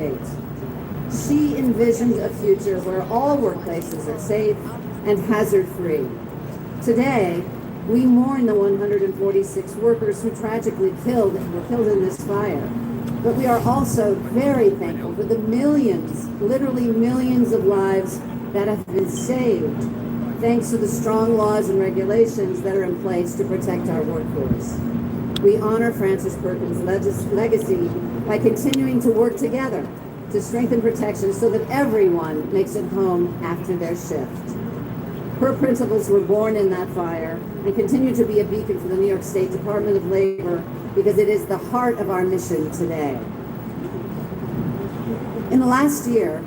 State. She envisioned a future where all workplaces are safe and hazard-free. Today, we mourn the 146 workers who tragically were killed in this fire. But we are also very thankful for the millions, literally millions of lives that have been saved thanks to the strong laws and regulations that are in place to protect our workforce. We honor Frances Perkins' legacy by continuing to work together to strengthen protections so that everyone makes it home after their shift. Her principles were born in that fire and continue to be a beacon for the New York State Department of Labor because it is the heart of our mission today. In the last year,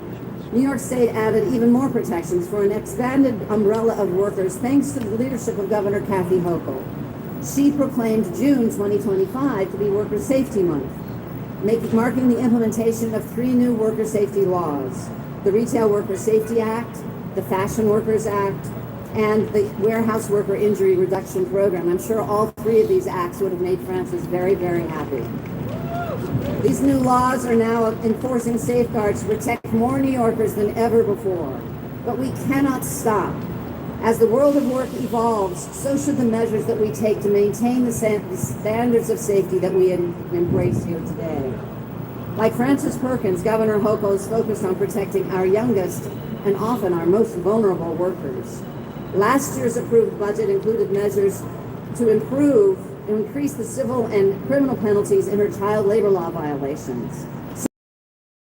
New York State added even more protections for an expanded umbrella of workers thanks to the leadership of Governor Kathy Hochul. She proclaimed June 2025 to be Worker Safety Month, marking the implementation of 3 new worker safety laws: the Retail Worker Safety Act, the Fashion Workers Act, and the Warehouse Worker Injury Reduction Program. I'm sure all 3 of these acts would have made Frances very, very happy. These new laws are now enforcing safeguards to protect more New Yorkers than ever before. But we cannot stop. As the world of work evolves, so should the measures that we take to maintain the standards of safety that we embrace here today. Like Frances Perkins, Governor Hochul is focused on protecting our youngest and often our most vulnerable workers. Last year's approved budget included measures to increase the civil and criminal penalties in her child labor law violations. This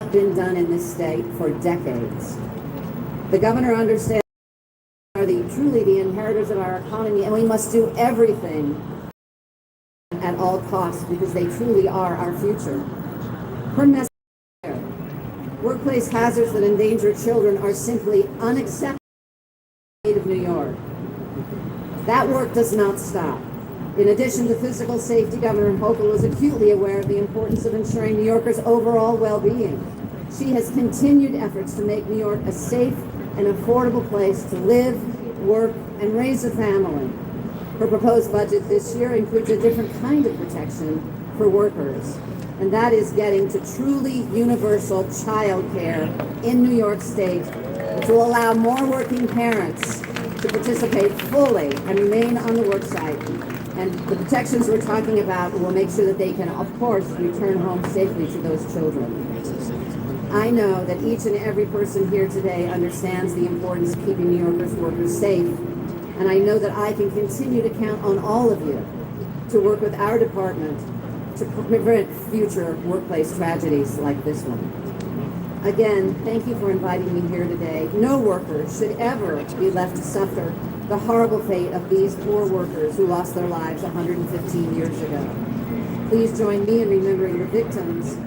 has been done in this state for decades. The governor understands we are truly the inheritors of our economy, and we must do everything at all costs because they truly are our future. Her message is clear. Workplace hazards that endanger children are simply unacceptable in the state of New York. That work does not stop. In addition to physical safety, Governor Hochul is acutely aware of the importance of ensuring New Yorkers' overall well-being. She has continued efforts to make New York a safe and affordable place to live, work, and raise a family. Her proposed budget this year includes a different kind of protection for workers, and that is getting to truly universal child care in New York State, which will allow more working parents to participate fully and remain on the work site. And the protections we're talking about will make sure that they can, of course, return home safely to those children. I know that each and every person here today understands the importance of keeping New Yorkers' workers safe, and I know that I can continue to count on all of you to work with our department to prevent future workplace tragedies like this one. Again, thank you for inviting me here today. No worker should ever be left to suffer the horrible fate of these poor workers who lost their lives 115 years ago. Please join me in remembering the victims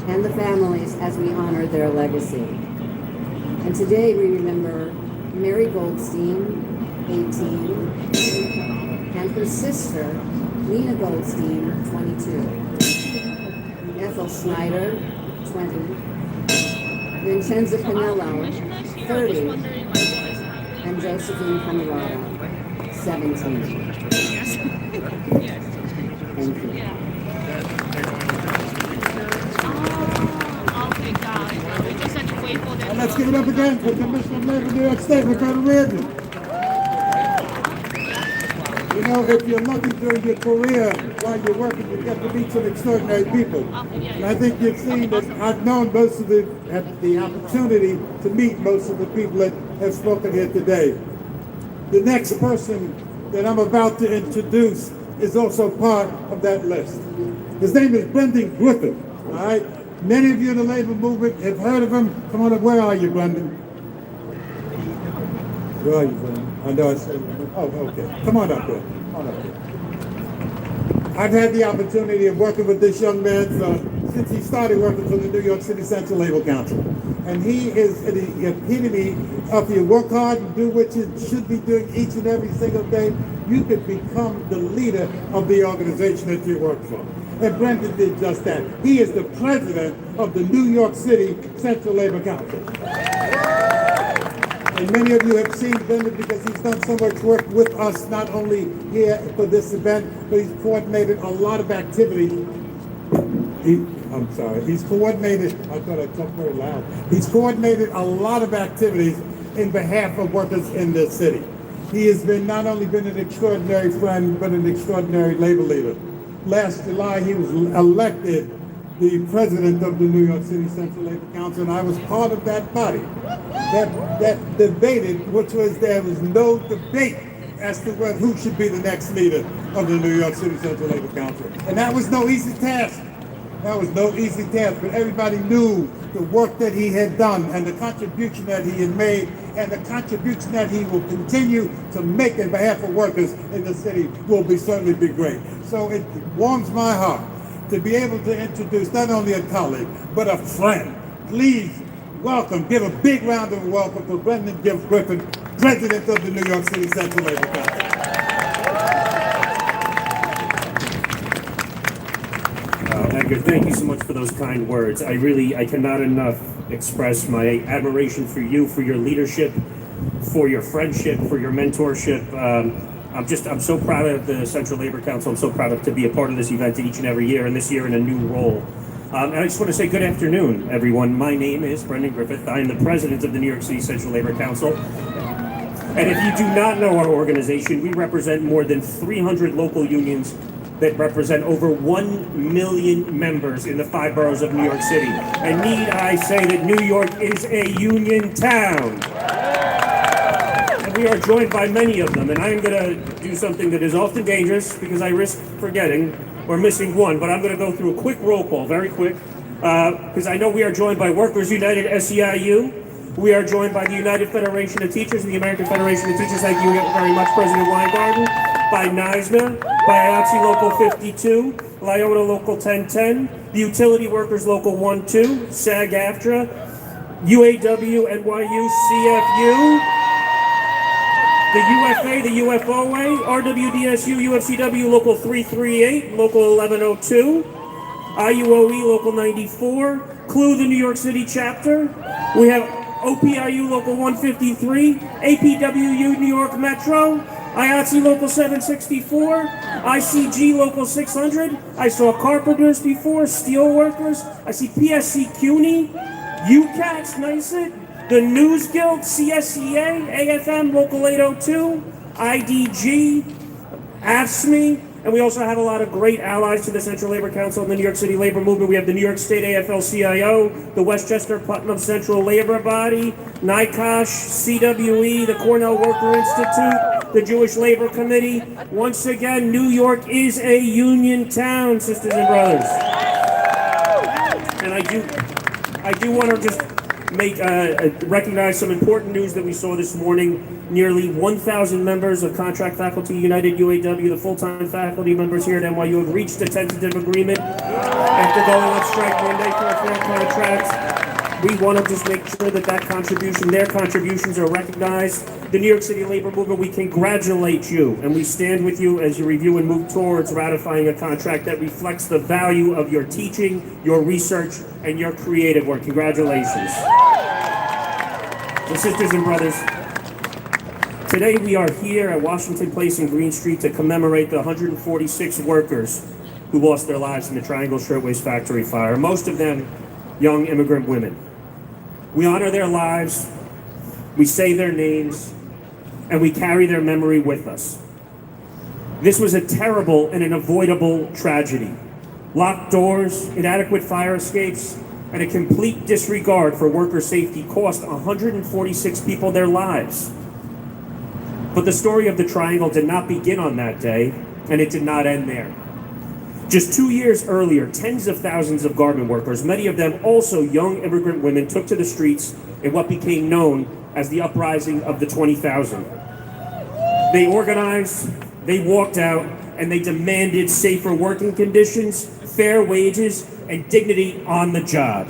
and the families as we honor their legacy. And today we remember Mary Goldstein, 18, and her sister, Nina Goldstein, 22, Ethel Schneider, 20, Vincenza Pinello, 30, and Josephine Camarada, 17. Thank you. And let's give it up again for Commissioner of Labor, New York State, Ricardo Reardon. You know, if you're lucky during your career while you're working, you get to meet some extraordinary people. And I think you've seen that I've known had the opportunity to meet most of the people that have spoken here today. The next person that I'm about to introduce is also part of that list. His name is Brendan Griffith, all right? Many of you in the labor movement have heard of him. Come on up, where are you, Brendan? Where are you, Brendan? I know I said, oh, okay. Come on up here. Come on up here. I've had the opportunity of working with this young man since he started working for the New York City Central Labor Council. And he is the epitome of you work hard and do what you should be doing each and every single day. You can become the leader of the organization that you work for. And Brendan did just that. He is the president of the New York City Central Labor Council. And many of you have seen Brendan because he's done so much work with us, not only here for this event, but he's coordinated a lot of activity. I'm sorry. He's coordinated, I thought I talked very loud. He's coordinated a lot of activities in behalf of workers in this city. He has been not only been an extraordinary friend, but an extraordinary labor leader. Last July, he was elected the president of the New York City Central Labor Council, and I was part of that body that debated, there was no debate as to who should be the next leader of the New York City Central Labor Council. And that was no easy task. That was no easy task, but everybody knew the work that he had done and the contribution that he had made and the contribution that he will continue to make in behalf of workers in the city will certainly be great. So it warms my heart to be able to introduce not only a colleague, but a friend. Please welcome, give a big round of welcome to Brendan Griffin, President of the New York City Central Labor Council. Edgar, thank you so much for those kind words. I cannot enough express my admiration for you, for your leadership, for your friendship, for your mentorship. I'm so proud of the Central Labor Council. I'm so proud to be a part of this event each and every year, and this year in a new role. And I just want to say good afternoon, everyone. My name is Brendan Griffith. I am the president of the New York City Central Labor Council. And if you do not know our organization, we represent more than 300 local unions that represent over 1 million members in the 5 boroughs of New York City. And need I say that New York is a union town. And we are joined by many of them, and I am going to do something that is often dangerous because I risk forgetting or missing one, but I'm going to go through a quick roll call, very quick, because I know we are joined by Workers United SEIU. We are joined by the United Federation of Teachers and the American Federation of Teachers. Thank you very much, President Weingarten. By NYSMA, by IATSE Local 52, Lyona Local 1010, the Utility Workers Local 12, SAG-AFTRA, UAW, NYU, CFU, the UFA, the UFOA, RWDSU, UFCW Local 338, Local 1102, IUOE Local 94, CLU, the New York City chapter. We have OPIU Local 153, APWU New York Metro, IATSE Local 764, ICG Local 600. I saw carpenters before, steel workers. I see PSC CUNY, UCATS, NICET, the News Guild, CSCA, AFM Local 802, IDG, AFSCME, and we also have a lot of great allies to the Central Labor Council and the New York City Labor Movement. We have the New York State AFL-CIO, the Westchester Putnam Central Labor Body, NICOSH, CWE, the Cornell Worker Institute, the Jewish Labor Committee. Once again, New York is a union town, sisters and brothers. And I do want to just recognize some important news that we saw this morning. Nearly 1,000 members of Contract Faculty United UAW, the full-time faculty members here at NYU, have reached a tentative agreement after going on strike Monday for a fair contract. We want to just make sure that their contributions are recognized. The New York City Labor Movement, we congratulate you, and we stand with you as you review and move towards ratifying a contract that reflects the value of your teaching, your research, and your creative work. Congratulations. So, sisters and brothers, today we are here at Washington Place and Green Street to commemorate the 146 workers who lost their lives in the Triangle Shirtwaist Factory fire, most of them young immigrant women. We honor their lives, we say their names, and we carry their memory with us. This was a terrible and an avoidable tragedy. Locked doors, inadequate fire escapes, and a complete disregard for worker safety cost 146 people their lives. But the story of the Triangle did not begin on that day, and it did not end there. Just 2 years earlier, tens of thousands of garment workers, many of them also young immigrant women, took to the streets in what became known as the Uprising of the 20,000. They organized, they walked out, and they demanded safer working conditions, fair wages, and dignity on the job.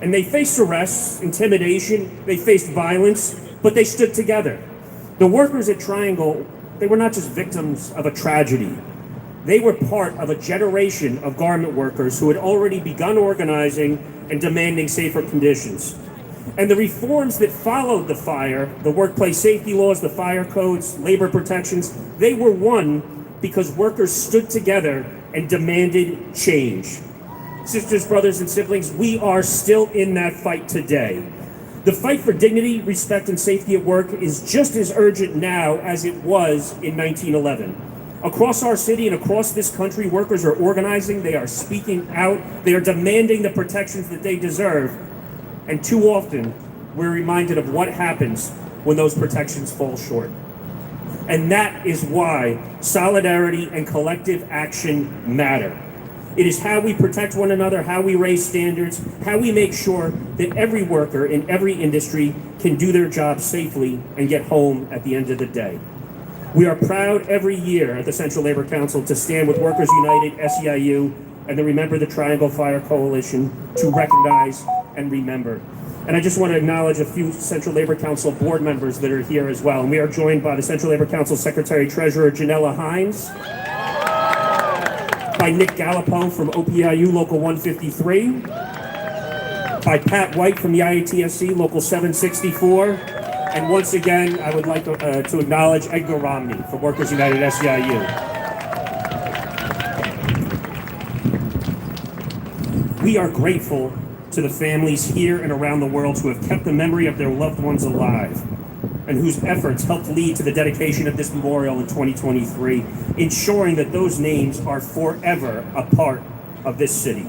And they faced arrests, intimidation, they faced violence, but they stood together. The workers at Triangle, they were not just victims of a tragedy. They were part of a generation of garment workers who had already begun organizing and demanding safer conditions. And the reforms that followed the fire, the workplace safety laws, the fire codes, labor protections, they were won because workers stood together and demanded change. Sisters, brothers, and siblings, we are still in that fight today. The fight for dignity, respect, and safety at work is just as urgent now as it was in 1911. Across our city and across this country, workers are organizing, they are speaking out, they are demanding the protections that they deserve. And too often, we're reminded of what happens when those protections fall short. And that is why solidarity and collective action matter. It is how we protect one another, how we raise standards, how we make sure that every worker in every industry can do their job safely and get home at the end of the day. We are proud every year at the Central Labor Council to stand with Workers United, SEIU, and the Remember the Triangle Fire Coalition to recognize and remember. And I just want to acknowledge a few Central Labor Council board members that are here as well. And we are joined by the Central Labor Council Secretary Treasurer Janella Hines, by Nick Gallipo from OPIU Local 153, by Pat White from the IATSC Local 764, and once again, I would like to acknowledge Edgar Romney from Workers United SEIU. We are grateful to the families here and around the world who have kept the memory of their loved ones alive and whose efforts helped lead to the dedication of this memorial in 2023, ensuring that those names are forever a part of this city.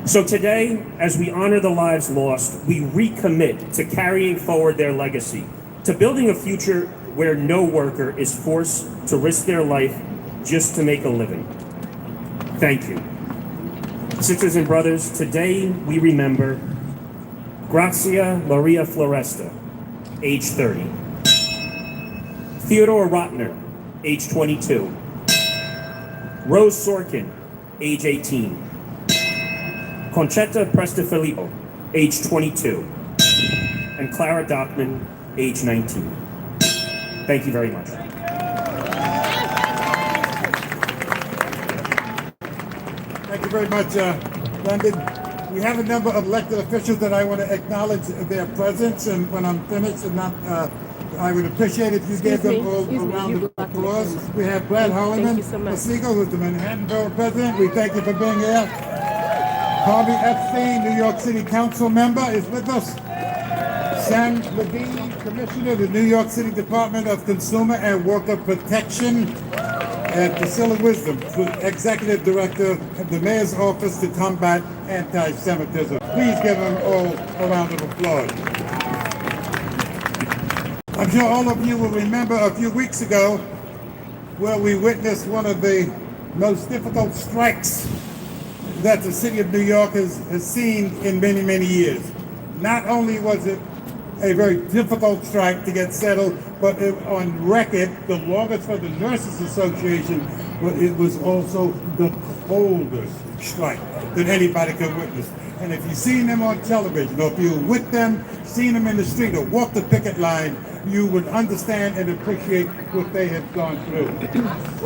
So today, as we honor the lives lost, we recommit to carrying forward their legacy, to building a future where no worker is forced to risk their life just to make a living. Thank you. Sisters and brothers, today we remember Grazia Maria Floresta, age 30. Theodore Rotner, age 22. Rose Sorkin, age 18. Concetta Prestafilippo, age 22. And Clara Dockman, age 19. Thank you very much. Thank you very much, London. We have a number of elected officials that I want to acknowledge their presence, and when I'm finished, I would appreciate if you gave them all a round of applause. We have Brad Holliman, Pasigo, who's the Manhattan Borough President. We thank you for being here. Harvey Epstein, New York City Council member, is with us. Sam Levine, Commissioner of the New York City Department of Consumer and Worker Protection. And Priscilla Wisdom, Executive Director of the Mayor's Office to Combat Anti-Semitism. Please give them all a round of applause. I'm sure all of you will remember a few weeks ago where we witnessed one of the most difficult strikes that the city of New York has seen in many, many years. Not only was it a very difficult strike to get settled, but on record, the longest for the Nurses Association, but it was also the coldest strike that anybody could witness. And if you've seen them on television, or if you were with them, seen them in the street, or walked the picket line, you would understand and appreciate what they have gone through.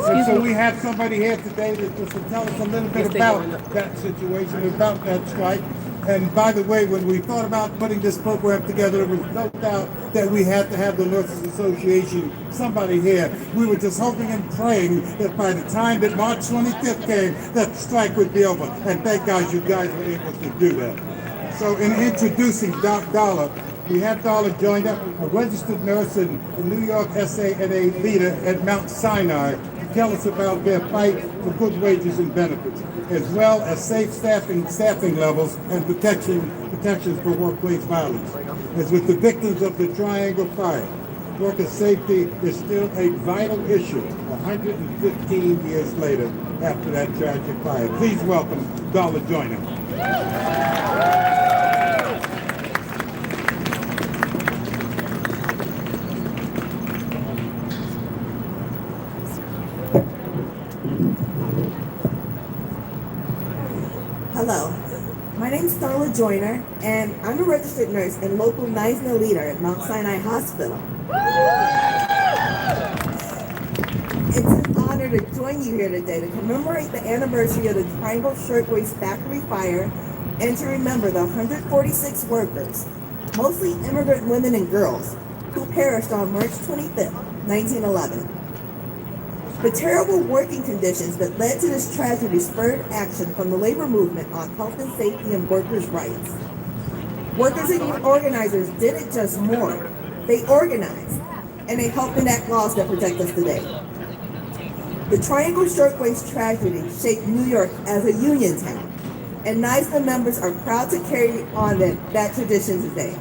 And so we have somebody here today that just to tell us a little bit about that situation, about that strike. And by the way, when we thought about putting this program together, there was no doubt that we had to have the Nurses Association, somebody here. We were just hoping and praying that by the time that March 25th came, that strike would be over. And thank God you guys were able to do that. So in introducing Darla, we have Darla joined up, a registered nurse and a New York SANA leader at Mount Sinai, to tell us about their fight for good wages and benefits, as well as safe staffing levels and protections for workplace violence. As with the victims of the Triangle Fire, worker safety is still a vital issue 115 years later after that tragic fire. Please welcome Darla Joyner. Hello, my name is Darla Joyner, and I'm a registered nurse and local NISNA leader at Mount Sinai Hospital. It's an honor to join you here today to commemorate the anniversary of the Triangle Shirtwaist Factory Fire and to remember the 146 workers, mostly immigrant women and girls, who perished on March 25th, 1911. The terrible working conditions that led to this tragedy spurred action from the labor movement on health and safety and workers' rights. Workers and organizers didn't just mourn, they organized, and they helped enact laws that protect us today. The Triangle Shirtwaist tragedy shaped New York as a union town, and NYSDA members are proud to carry on that tradition today.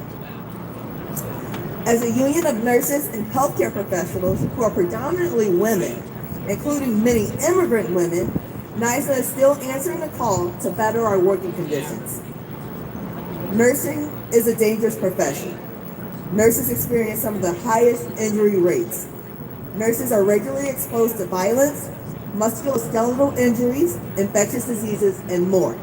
As a union of nurses and healthcare professionals who are predominantly women, including many immigrant women, NYSDA is still answering the call to better our working conditions. Nursing is a dangerous profession. Nurses experience some of the highest injury rates. Nurses are regularly exposed to violence, musculoskeletal injuries, infectious diseases, and more.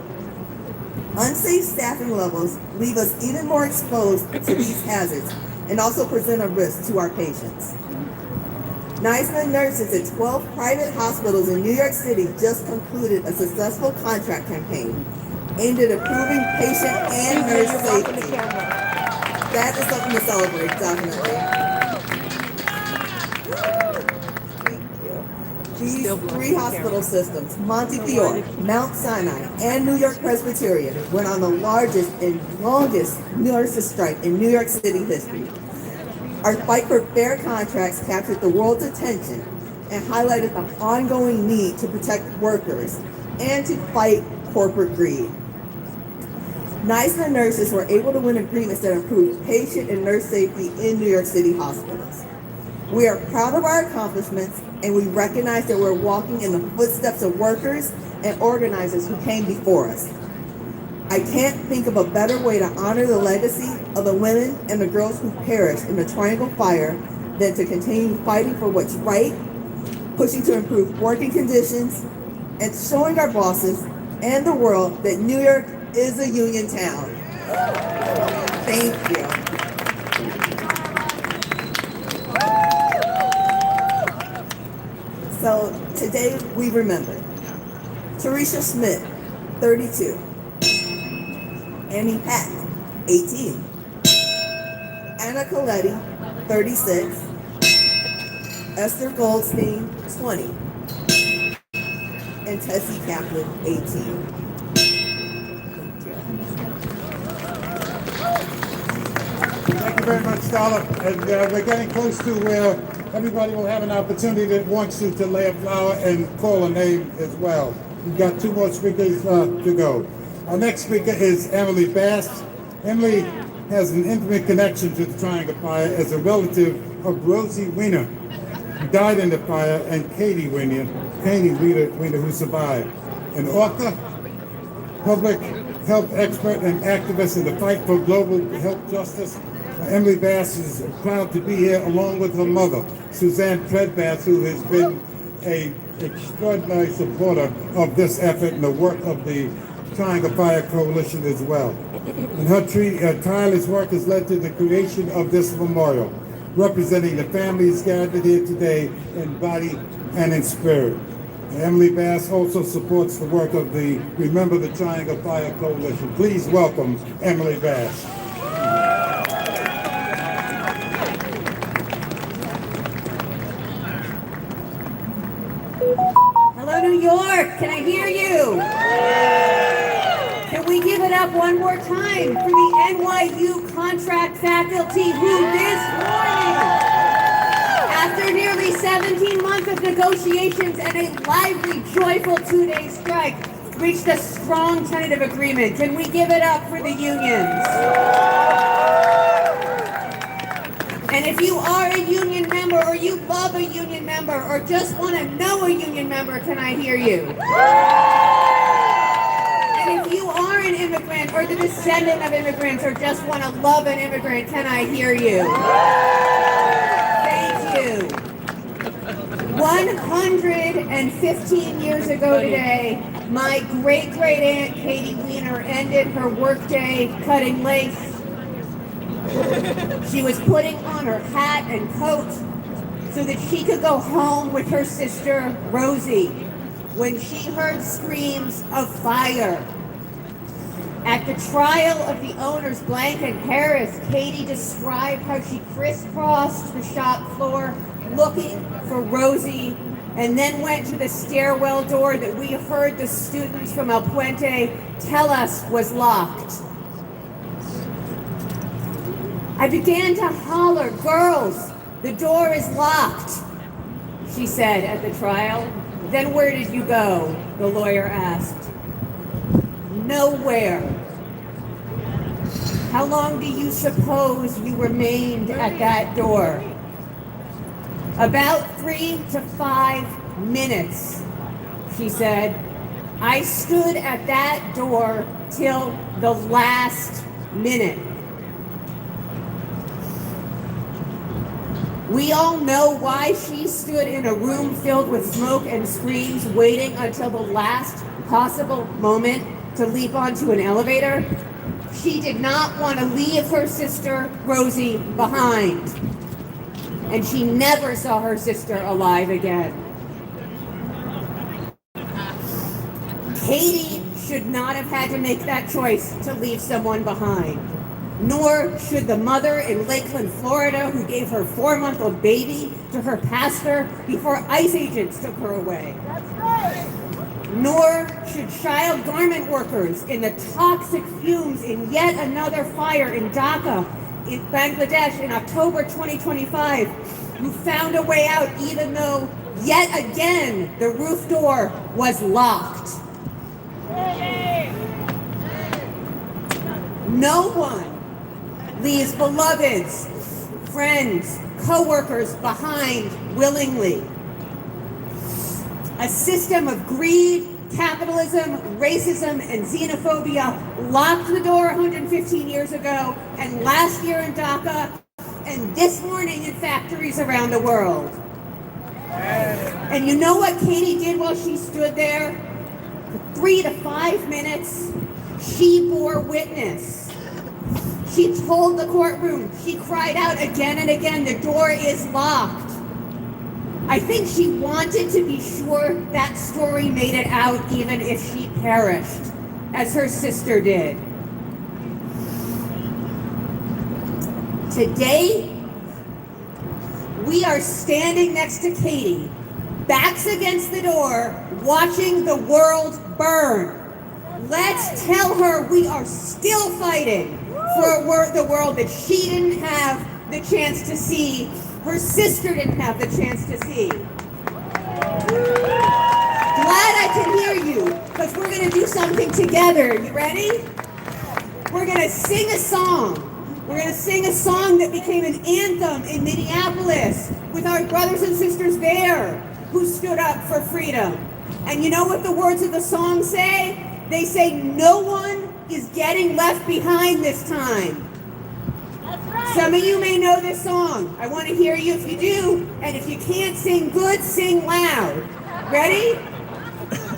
Unsafe staffing levels leave us even more exposed to these hazards and also present a risk to our patients. NYSDA nurses at 12 private hospitals in New York City just concluded a successful contract campaign aimed at improving patient and nurse safety. That is something to celebrate, definitely. Thank you. These three hospital systems, Montefiore, Mount Sinai, and New York Presbyterian, went on the largest and longest nurses strike in New York City history. Our fight for fair contracts captured the world's attention and highlighted the ongoing need to protect workers and to fight corporate greed. NYSDA nurses were able to win agreements that improved patient and nurse safety in New York City hospitals. We are proud of our accomplishments, and we recognize that we're walking in the footsteps of workers and organizers who came before us. I can't think of a better way to honor the legacy of the women and the girls who perished in the Triangle Fire than to continue fighting for what's right, pushing to improve working conditions, and showing our bosses and the world that New York is a union town. Thank you. So today we remember Teresa Smith, 32. Annie Pack, 18. Anna Coletti, 36. Esther Goldstein, 20. And Tessie Kaplan, 18. Thank you very much, Starla. And we're getting close to where everybody will have an opportunity that wants to lay a flower and call a name as well. We've got two more speakers to go. Our next speaker is Emily Bass. Emily has an intimate connection to the Triangle Fire as a relative of Rosie Weiner, who died in the fire, and Katie Weiner, who survived. An author, public health expert, and activist in the fight for global health justice, Emily Bass is proud to be here along with her mother, Suzanne Treadbass, who has been an extraordinary supporter of this effort and the work of the Triangle Fire Coalition as well. And her tireless work has led to the creation of this memorial, representing the families gathered here today in body and in spirit. Emily Bass also supports the work of the Remember the Triangle Fire Coalition. Please welcome Emily Bass. Hello, New York. Can I hear you? Can we give it up one more time for the NYU contract faculty who this morning, after nearly 17 months of negotiations and a lively, joyful 2-day strike, reached a strong tentative agreement? Can we give it up for the unions? And if you are a union member, or you love a union member, or just want to know a union member, can I hear you? And if you are an immigrant, or the descendant of immigrants, or just want to love an immigrant, can I hear you? Thank you. 115 years ago today, my great-great-aunt Katie Weiner ended her workday cutting lace. She was putting on her hat and coat so that she could go home with her sister, Rosie, when she heard screams of fire. At the trial of the owners, Blank and Harris, Katie described how she crisscrossed the shop floor looking for Rosie and then went to the stairwell door that we heard the students from El Puente tell us was locked. I began to holler, "Girls, the door is locked," she said at the trial. "Then where did you go?" the lawyer asked. "Nowhere." "How long do you suppose you remained at that door?" "About 3 to 5 minutes, she said. "I stood at that door till the last minute." We all know why she stood in a room filled with smoke and screams, waiting until the last possible moment to leap onto an elevator. She did not want to leave her sister, Rosie, behind. And she never saw her sister alive again. Katie should not have had to make that choice to leave someone behind. Nor should the mother in Lakeland, Florida, who gave her 4-month-old baby to her pastor before ICE agents took her away. That's right. Nor should child garment workers in the toxic fumes in yet another fire in Dhaka, in Bangladesh, in October 2025, who found a way out even though yet again the roof door was locked. No one leaves beloveds, friends, co-workers behind willingly. A system of greed, capitalism, racism, and xenophobia locked the door 115 years ago, and last year in Dhaka, and this morning in factories around the world. And you know what Katie did while she stood there? For 3 to 5 minutes, she bore witness. She told the courtroom, she cried out again and again, "The door is locked." I think she wanted to be sure that story made it out even if she perished, as her sister did. Today, we are standing next to Katie, backs against the door, watching the world burn. Let's tell her we are still fighting for the world that she didn't have the chance to see, her sister didn't have the chance to see. Glad I can hear you, because we're going to do something together. You ready? We're going to sing a song. We're going to sing a song that became an anthem in Minneapolis with our brothers and sisters there who stood up for freedom. And you know what the words of the song say? They say, "No one is getting left behind this time." That's right. Some of you may know this song. I want to hear you if you do. And if you can't sing good, sing loud. Ready?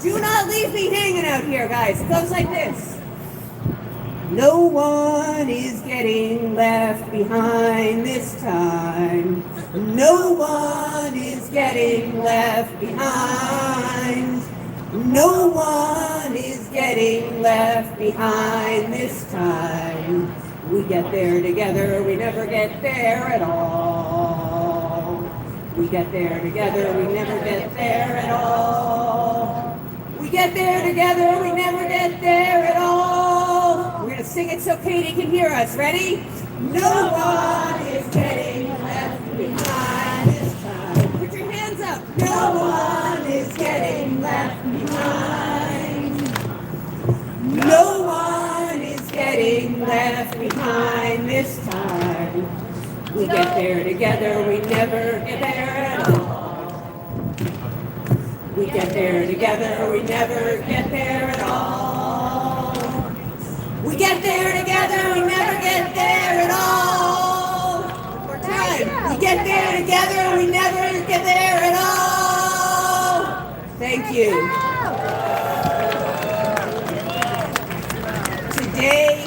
Do not leave me hanging out here, guys. It goes like this. No one is getting left behind this time. No one is getting left behind. No one is getting left behind this time. We get there together, we never get there at all. We get there together, we never get there at all. We get there together, we never get there at all. We're gonna sing it so Katie can hear us. Ready? No one is getting left behind this time. Put your hands up. No one is getting left behind. No one is getting left behind this time. We get there together, we never get there at all. We get there together, we never get there at all. We get there together, we never get there at all. One more time. We get there together, we never get there at all. Thank you. Today,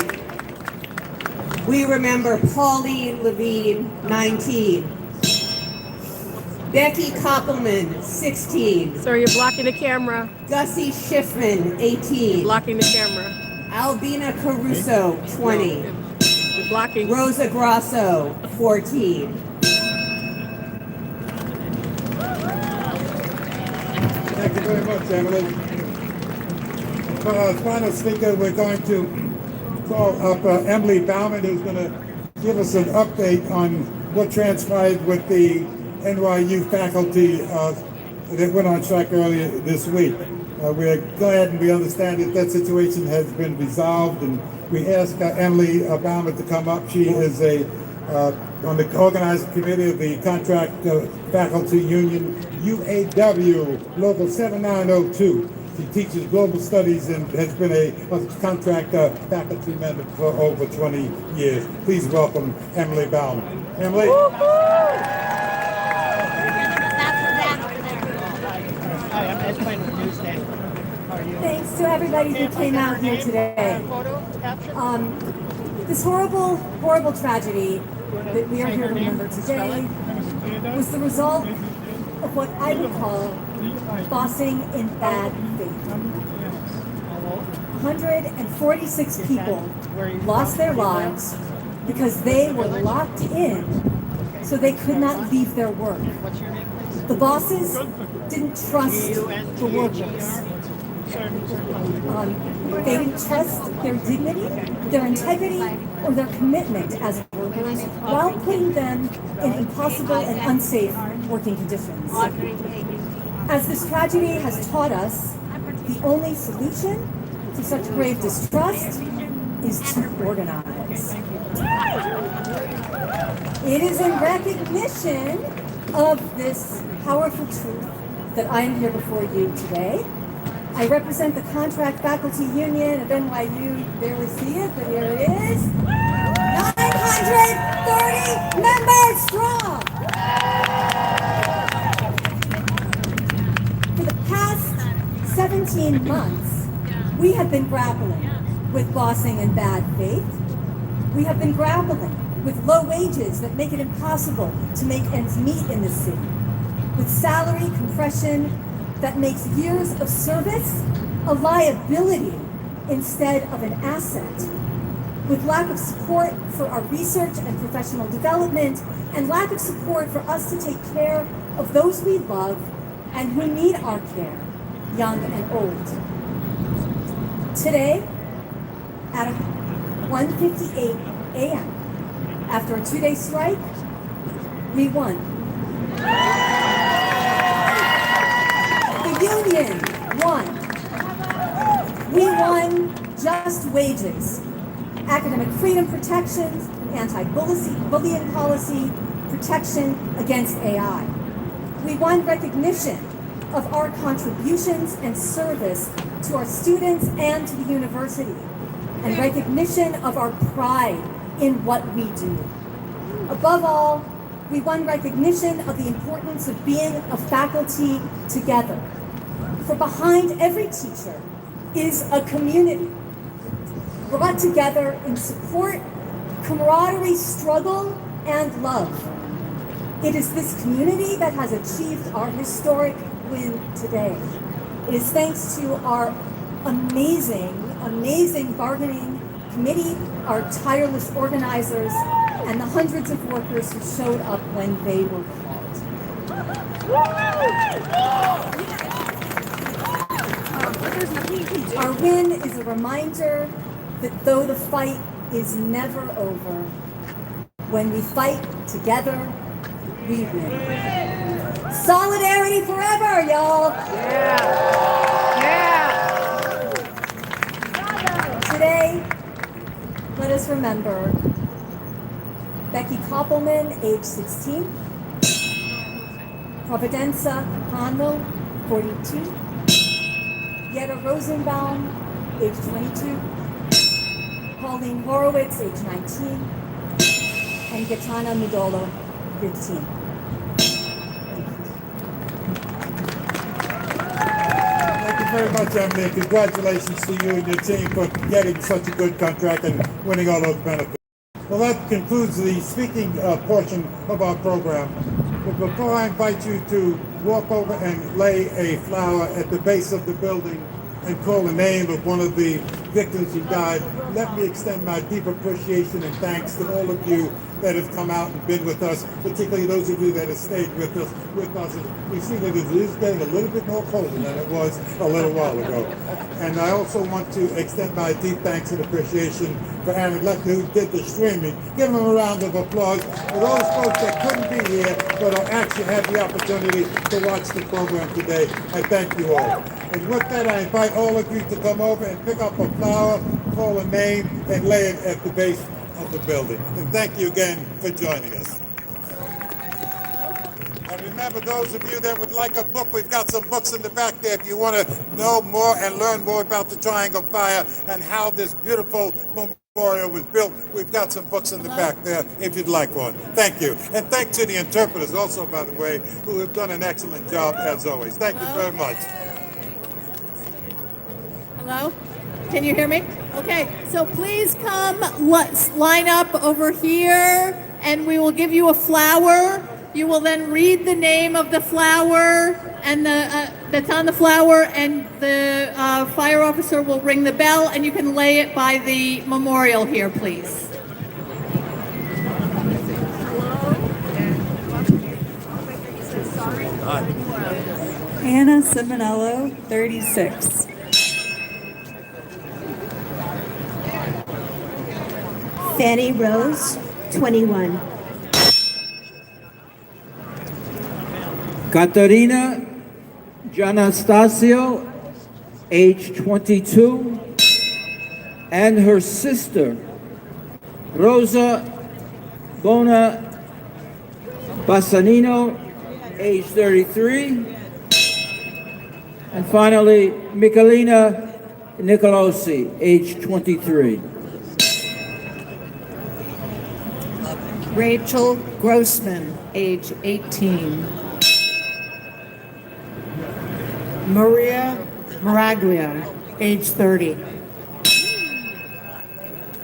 we remember Pauline Levine, 19. Becky Koppelman, 16. Sir, you're blocking the camera. Gussie Schiffman, 18. Blocking the camera. Albina Caruso, 20. You're blocking. Rosa Grasso, 14. Thank you very much, Emily. For our final speaker, we're going to call up Emily Bauman, who's going to give us an update on what transpired with the NYU faculty that went on strike earlier this week. We're glad and we understand that that situation has been resolved, and we ask Emily Bauman to come up. She is on the organizing committee of the Contract Faculty Union, UAW, Local 7902. She teaches global studies and has been a contract faculty member for over 20 years. Please welcome Emily Bauman. Emily? Thanks to everybody who came out here today. This horrible, horrible tragedy that we are here to remember today was the result of what I would call bossing in bad faith. 146 people lost their lives because they were locked in so they could not leave their work. The bosses didn't trust the workers. They didn't trust their dignity, their integrity, or their commitment as workers while putting them in impossible and unsafe working conditions. As this tragedy has taught us, the only solution to such grave distrust is to organize. It is in recognition of this powerful truth that I am here before you today. I represent the Contract Faculty Union of NYU. You barely see it, but here it is. 930 members strong. For the past 17 months, we have been grappling with bossing and bad faith. We have been grappling with low wages that make it impossible to make ends meet in the city, with salary compression that makes years of service a liability instead of an asset, with lack of support for our research and professional development, and lack of support for us to take care of those we love and who need our care, young and old. Today, at 1:58 a.m., after a 2-day strike, we won. The union won. We won just wages, academic freedom protections, an anti-bullying policy, protection against AI. We won recognition of our contributions and service to our students and to the university, and recognition of our pride in what we do. Above all, we won recognition of the importance of being a faculty together. For behind every teacher is a community brought together in support, camaraderie, struggle, and love. It is this community that has achieved our historic win today. It is thanks to our amazing bargaining committee, our tireless organizers, and the hundreds of workers who showed up when they were called. Our win is a reminder that though the fight is never over, when we fight together, we win. Solidarity forever, y'all! Today, let us remember Becky Koppelman, age 16, Providenza Hanlo, 42, Yetta Rosenbaum, age 22, Pauline Horowitz, age 19, and Gaetana Midolo, 15. Thank you very much, Emily. Congratulations to you and your team for getting such a good contract and winning all those benefits. Well, that concludes the speaking portion of our program. But before I invite you to walk over and lay a flower at the base of the building and call the name of one of the victims who died, let me extend my deep appreciation and thanks to all of you that have come out and been with us, particularly those of you that have stayed with us. We see that it is getting a little bit more colder than it was a little while ago. And I also want to extend my deep thanks and appreciation for Aaron Lecter, who did the streaming. Give him a round of applause for those folks that couldn't be here, but actually had the opportunity to watch the program today. I thank you all. And with that, I invite all of you to come over and pick up a flower, call a name, and lay it at the base of the building. And thank you again for joining us. And remember, those of you that would like a book, we've got some books in the back there. If you want to know more and learn more about the Triangle Fire and how this beautiful memorial was built, we've got some books in the back there if you'd like one. Thank you. And thanks to the interpreters also, by the way, who have done an excellent job as always. Thank you very much. Hello? Can you hear me? Okay, so please come, let's line up over here, and we will give you a flower. You will then read the name of the flower and that's on the flower, and the fire officer will ring the bell, and you can lay it by the memorial here, please. Anna Simonello, 36. Fanny Rose, 21. Katerina Gianastasio, age 22, and her sister, Rosa Bona Bassanino, age 33, and finally, Michelina Nicolosi, age 23. Rachel Grossman, age 18. Maria Maraglia, age 30.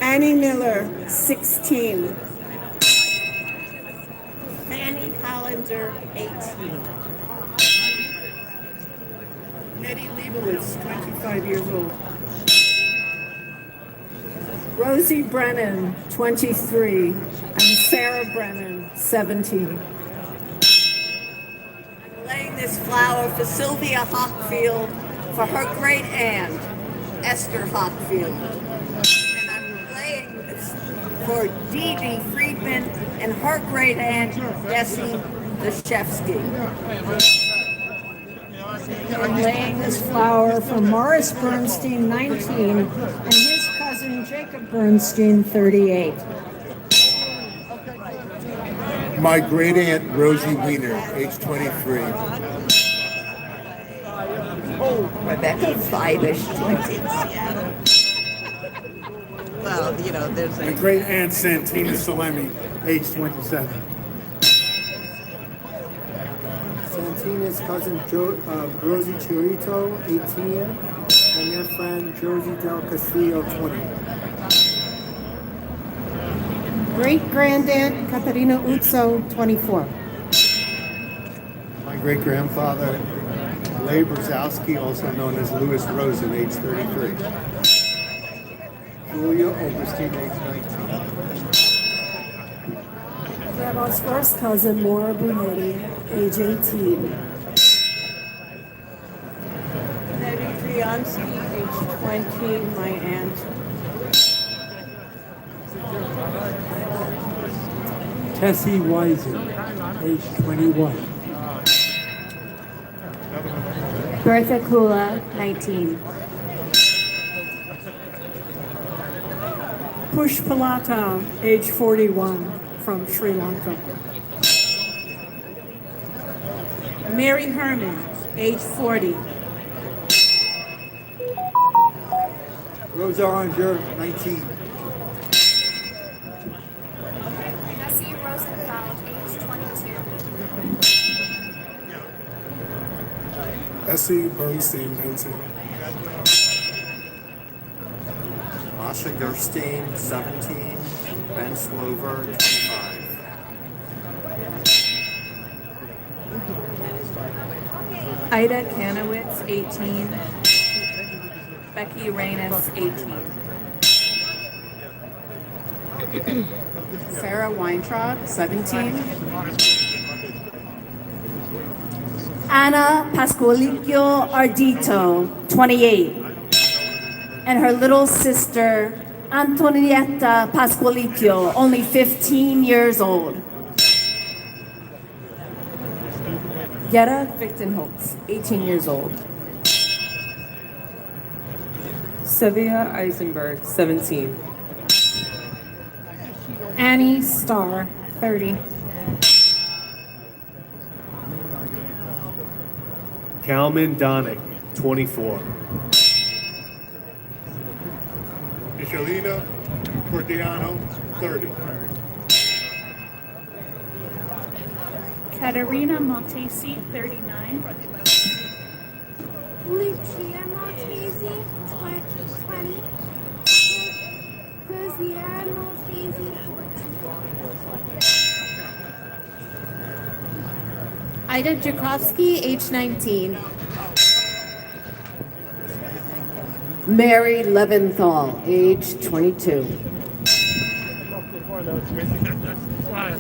Annie Miller, 16. Fanny Hollander, 18. Nettie Leibowitz, 25 years old. Rosie Brennan, 23. And Sarah Brennan, 17. Laying this flower for Sylvia Hockfield, for her great aunt, Esther Hockfield. And I'm laying this for Dee Dee Friedman and her great aunt, Bessie Deshevsky. I'm laying this flower for Morris Bernstein, 19, and his cousin Jacob Bernstein, 38. My great aunt Rosie Wiener, age 23. Rebecca Fibish, 20. Well, you know, there's My great aunt Santina Salemi, age 27. Santina's cousin Rosie Chirito, 18, and their friend Josie Del Castillo, 20. Great-granddad Katarina Uzzo, 24. My great-grandfather, Leigh Brzezowski, also known as Louis Rosen, age 33. Julia Oberstein, age 19. Grandma's first cousin, Laura Brunetti, age 18. Debbie Driansky, age 20, my aunt. Tessie Wiser, age 21. Bertha Kula, 19. Pushpalata, age 41, from Sri Lanka. Mary Herman, age 40. Rosa Anger, 19. Bessie Rosenfeld, age 22. Essie Bernstein, 19. Masha Gerstein, 17. Ben Slover, 25. Ida Kanowitz, 18. Becky Reynes, 18. Sarah Weintraub, 17. Anna Pascualicchio Ardito, 28. And her little sister, Antonietta Pascualicchio, only 15 years old. Yetta Fichtenholz, 18 years old. Sylvia Eisenberg, 17. Annie Starr, 30. Calman Donick, 24. Michelina Cordiano, 30. Katerina Maltesi, 39. Lucia Maltese, 20. Rosier Maltese, 14. Ida Jakovsky, age 19. Mary Leventhal, age 22.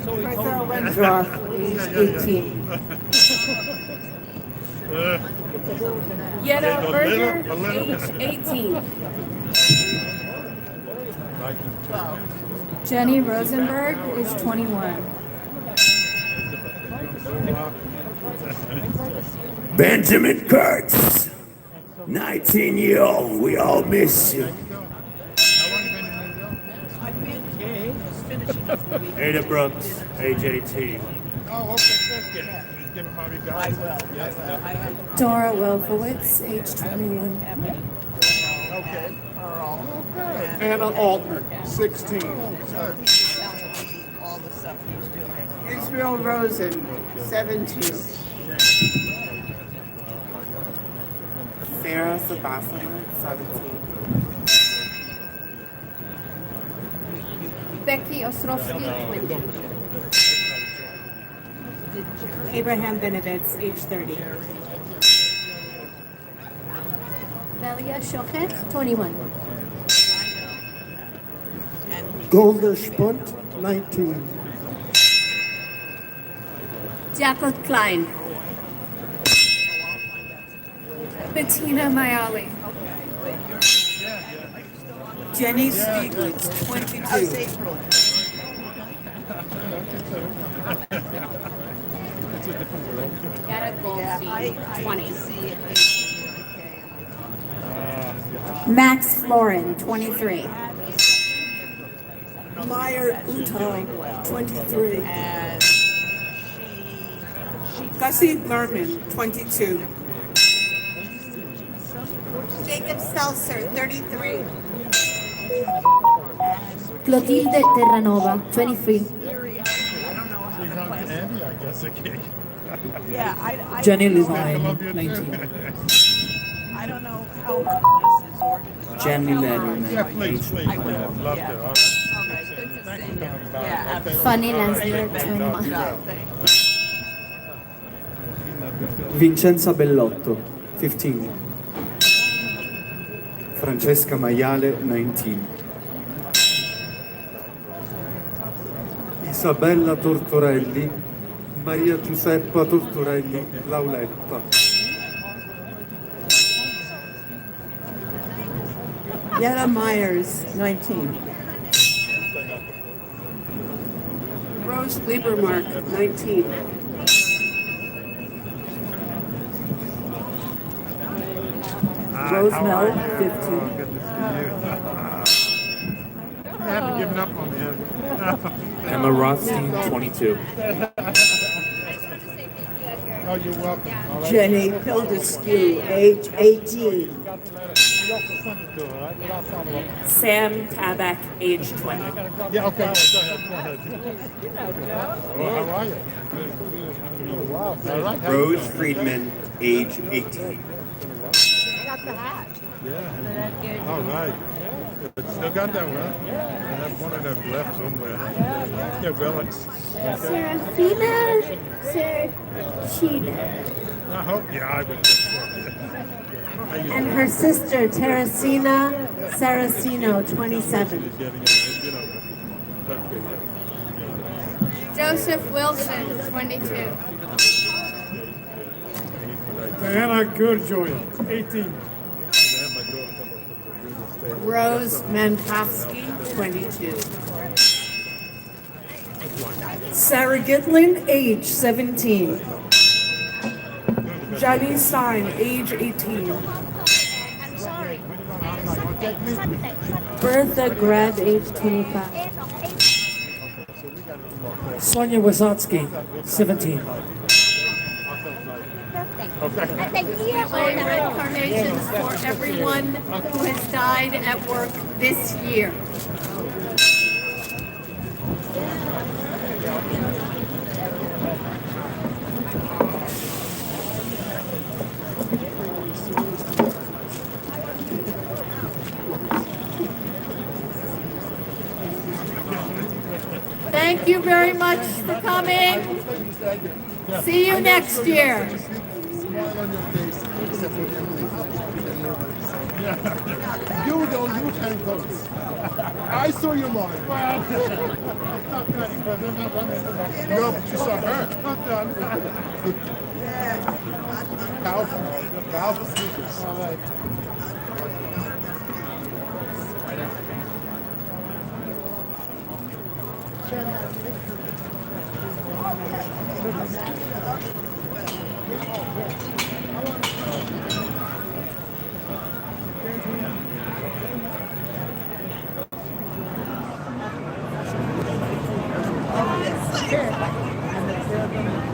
Bertha Wendroth, age 18. Yetta Berger, age 18. Jenny Rosenberg, age 21. Benjamin Kurtz, 19-year-old, we all miss you. Ada Brooks, age 18. Oh, okay. He's giving my regards. Dora Welfowitz, age 21. Okay. Anna Altman, 16. Israel Rosen, 17. Sarah Sabasana, 17. Becky Ostrovsky, 20. Abraham Benovitz, age 30. Velia Shochet, 21. Golda Spunt, 19. Jacqueline Klein. Bettina Mayali. Jenny Stieglitz, 22. Yetta Goldstein, 20. Max Florin, 23. Meyer Uto, 23. Gussie Lerman, 22. Jacob Seltzer, 33. Clotilde Terranova, 23. Andy, I guess, again. Jenny Levine, 19. I don't know how her class is organized. Jenny Letterman, Yeah, please, please. age I 21. loved it. All right. Okay, good to see you. Yeah, absolutely. Funny Lansler, 21. Vincenza Bellotto, 15. Francesca Maiale, 19. Isabella Tortorelli, Maria Giuseppa Tortorelli, Lauletta. Yetta Myers, 19. Rose Liebermark, 19. Rose How Mel, are you? 15. Oh, good to see you. You haven't given up on me, have you? Emma Rothstein, 22. Oh, you're welcome. All right. Jenny Pildescu, age 18. Sam Tabak, age 20. Yeah, okay. Go ahead. Well, how are you? Oh, wow. All right. Rose Friedman, age 18. Got the hat. Yeah. All right. Still got that one. I have one of them left somewhere. Yeah, relics. Serafina Serchina. I hope, yeah, I would. And her sister, Teresina Saracino, 27. Joseph Wilson, 22. Diana Gurjoy, 18. Rose Mankowski, 22. Sarah Gitlin, age 17. Jenny Stein, age 18. I'm sorry. Sunday. Bertha Grad, age 25. Sonia Wazotsky, 17. Play red carnations for everyone who has died at work this year. Thank you very much for coming. See you next year. You don't, you can't vote. I saw your mind. No, but you saw her. Powerful speakers. All right. Sure.